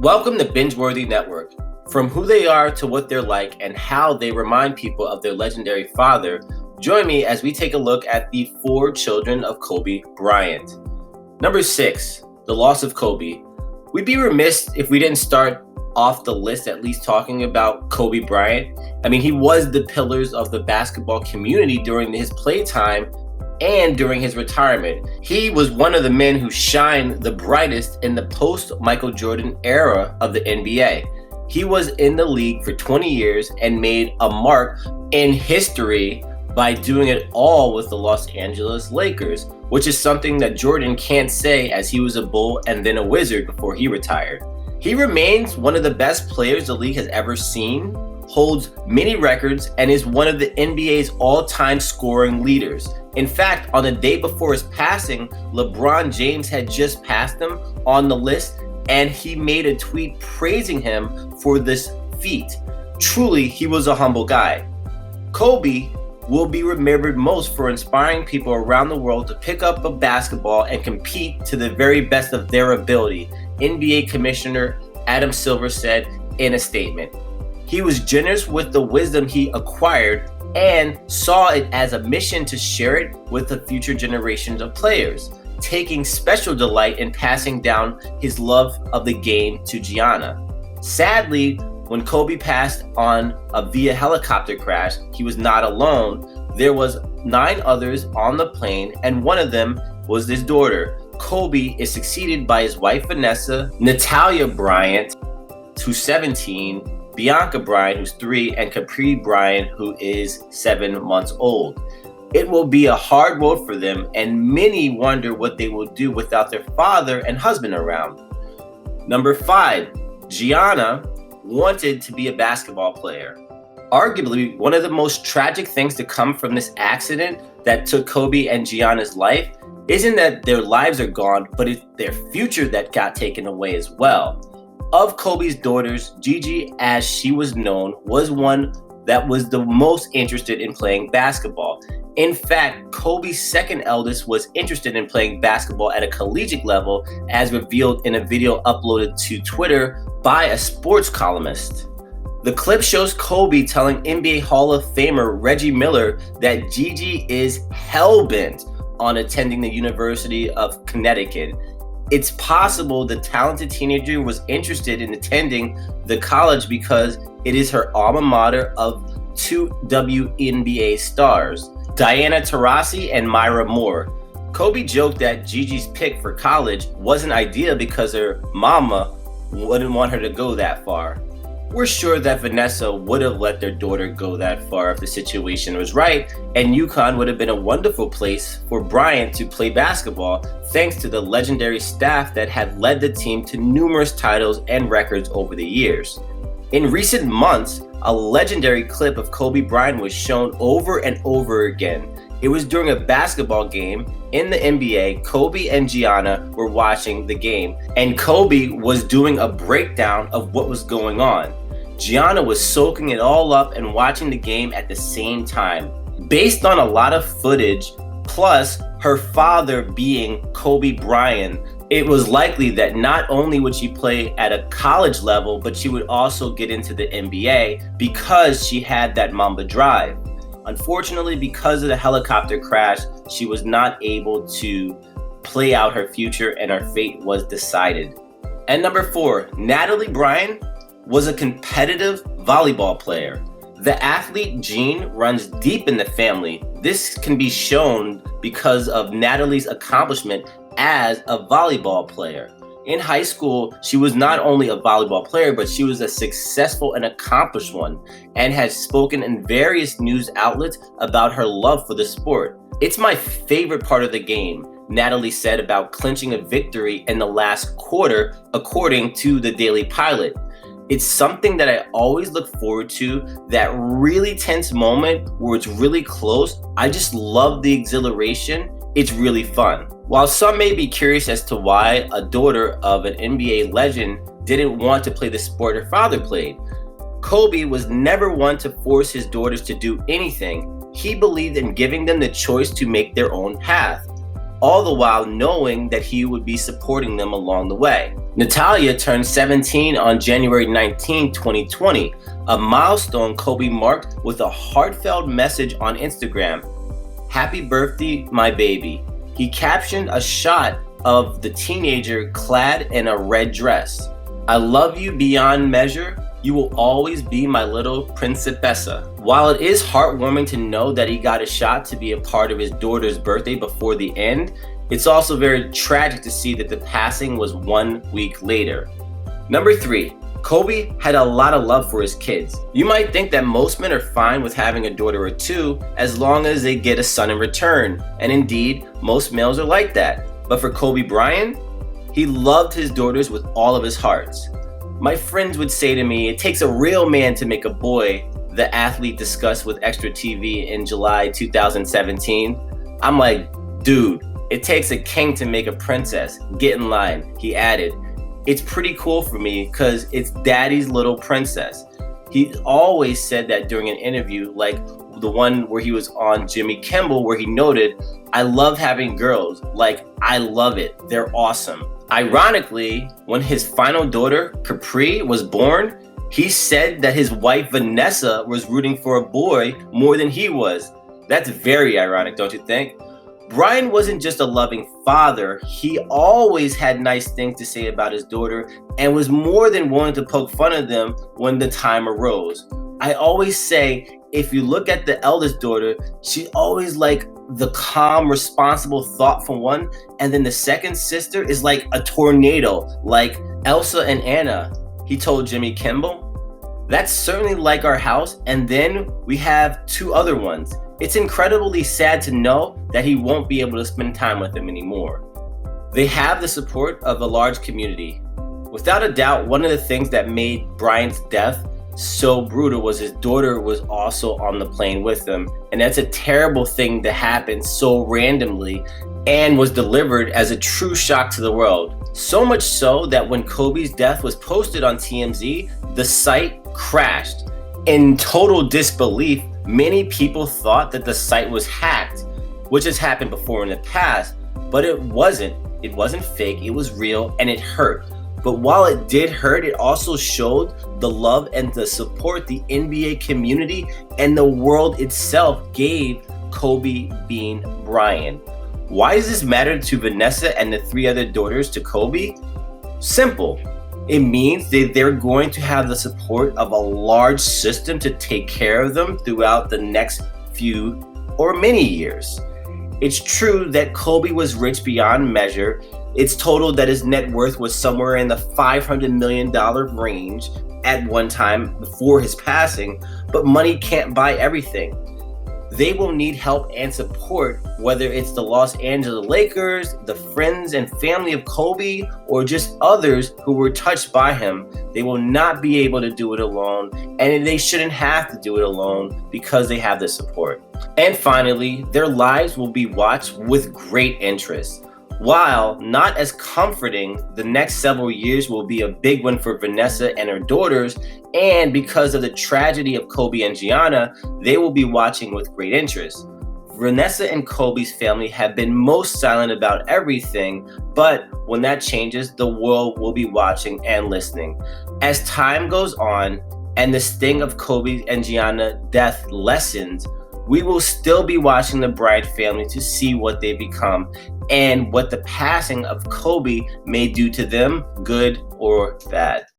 Welcome to Binge-Worthy Network. From who they are to what they're like and how they remind people of their legendary father, join me as we take a look at the 4 children of Kobe Bryant. Number 6, the loss of Kobe. We'd be remiss if we didn't start off the list at least talking about Kobe Bryant. He was the pillars of the basketball community during his playtime and during his retirement. He was one of the men who shined the brightest in the post-Michael Jordan era of the NBA. He was in the league for 20 years and made a mark in history by doing it all with the Los Angeles Lakers, which is something that Jordan can't say, as he was a Bull and then a Wizard before he retired. He remains one of the best players the league has ever seen, holds many records, and is one of the NBA's all-time scoring leaders. In fact, on the day before his passing, LeBron James had just passed him on the list, and he made a tweet praising him for this feat. Truly, he was a humble guy. Kobe will be remembered most for inspiring people around the world to pick up a basketball and compete to the very best of their ability, NBA Commissioner Adam Silver said in a statement. He was generous with the wisdom he acquired and saw it as a mission to share it with the future generations of players, taking special delight in passing down his love of the game to Gianna. Sadly, when Kobe passed on via helicopter crash, he was not alone. There was 9 others on the plane, and one of them was his daughter. Kobe is succeeded by his wife Vanessa, Natalia Bryant, who's 17, Bianca Bryant, who's 3, and Capri Bryant, who is 7 months old. It will be a hard road for them, and many wonder what they will do without their father and husband around. Number 5, Gianna wanted to be a basketball player. Arguably, one of the most tragic things to come from this accident that took Kobe and Gianna's life isn't that their lives are gone, but it's their future that got taken away as well. Of Kobe's daughters, Gigi, as she was known, was one that was the most interested in playing basketball. In fact, Kobe's second eldest was interested in playing basketball at a collegiate level, as revealed in a video uploaded to Twitter by a sports columnist. The clip shows Kobe telling NBA Hall of Famer Reggie Miller that Gigi is hell-bent on attending the University of Connecticut. It's possible the talented teenager was interested in attending the college because it is her alma mater of 2 WNBA stars, Diana Taurasi and Myra Moore. Kobe joked that Gigi's pick for college wasn't ideal because her mama wouldn't want her to go that far. We're sure that Vanessa would have let their daughter go that far if the situation was right, and UConn would have been a wonderful place for Bryant to play basketball, thanks to the legendary staff that had led the team to numerous titles and records over the years. In recent months, a legendary clip of Kobe Bryant was shown over and over again. It was during a basketball game in the NBA. Kobe and Gianna were watching the game, and Kobe was doing a breakdown of what was going on. Gianna was soaking it all up and watching the game at the same time. Based on a lot of footage, plus her father being Kobe Bryant, it was likely that not only would she play at a college level, but she would also get into the NBA because she had that Mamba drive. Unfortunately, because of the helicopter crash, she was not able to play out her future, and her fate was decided. And number 4, Natalie Bryant was a competitive volleyball player. The athlete gene runs deep in the family. This can be shown because of Natalie's accomplishment as a volleyball player. In high school, she was not only a volleyball player, but she was a successful and accomplished one, and has spoken in various news outlets about her love for the sport. "It's my favorite part of the game," Natalie said about clinching a victory in the last quarter, according to the Daily Pilot. "It's something that I always look forward to, that really tense moment where it's really close. I just love the exhilaration. It's really fun." While some may be curious as to why a daughter of an NBA legend didn't want to play the sport her father played, Kobe was never one to force his daughters to do anything. He believed in giving them the choice to make their own path. all the while knowing that he would be supporting them along the way. Natalia turned 17 on January 19, 2020, a milestone Kobe marked with a heartfelt message on Instagram. "Happy birthday, my baby." He captioned a shot of the teenager clad in a red dress. "I love you beyond measure. You will always be my little principessa." While it is heartwarming to know that he got a shot to be a part of his daughter's birthday before the end, it's also very tragic to see that the passing was 1 week later. Number 3. Kobe had a lot of love for his kids. You might think that most men are fine with having a daughter or two as long as they get a son in return, and indeed, most males are like that. But for Kobe Bryant, he loved his daughters with all of his heart. "My friends would say to me, it takes a real man to make a boy," the athlete discussed with Extra TV in July 2017. "I'm like, dude, it takes a king to make a princess. Get in line," he added. "It's pretty cool for me because it's daddy's little princess." He always said that during an interview, like the one where he was on Jimmy Kimmel, where he noted, "I love having girls. Like, I love it. They're awesome." Ironically, when his final daughter, Capri, was born, he said that his wife, Vanessa, was rooting for a boy more than he was. That's very ironic, don't you think? Bryant wasn't just a loving father, he always had nice things to say about his daughter and was more than willing to poke fun of them when the time arose. I always say, if you look at the eldest daughter, she's always like the calm, responsible, thoughtful one, and then the second sister is like a tornado, like Elsa and Anna. He told Jimmy Kimmel, "That's certainly like our house, and then we have 2 other ones." It's incredibly sad to know that he won't be able to spend time with them anymore. They have the support of a large community. Without a doubt, one of the things that made Bryant's death so brutal was his daughter was also on the plane with him, and that's a terrible thing to happen so randomly and was delivered as a true shock to the world. So much so that when Kobe's death was posted on TMZ, the site crashed. In total disbelief, many people thought that the site was hacked, which has happened before in the past, but it wasn't. It wasn't fake, it was real, and it hurt. But while it did hurt, it also showed the love and the support the NBA community and the world itself gave Kobe Bean Bryant. Why does this matter to Vanessa and the 3 other daughters to Kobe? Simple. It means that they're going to have the support of a large system to take care of them throughout the next few or many years. It's true that Kobe was rich beyond measure. It's told that his net worth was somewhere in the $500 million range at one time before his passing, but money can't buy everything. They will need help and support, whether it's the Los Angeles Lakers, the friends and family of Kobe, or just others who were touched by him. They will not be able to do it alone, and they shouldn't have to do it alone because they have the support. And finally, their lives will be watched with great interest. While not as comforting, the next several years will be a big one for Vanessa and her daughters, and because of the tragedy of Kobe and Gianna, they will be watching with great interest. Vanessa and Kobe's family have been most silent about everything, but when that changes, the world will be watching and listening. As time goes on and the sting of Kobe and Gianna's death lessens, we will still be watching the Bryant family to see what they become and what the passing of Kobe may do to them, good or bad.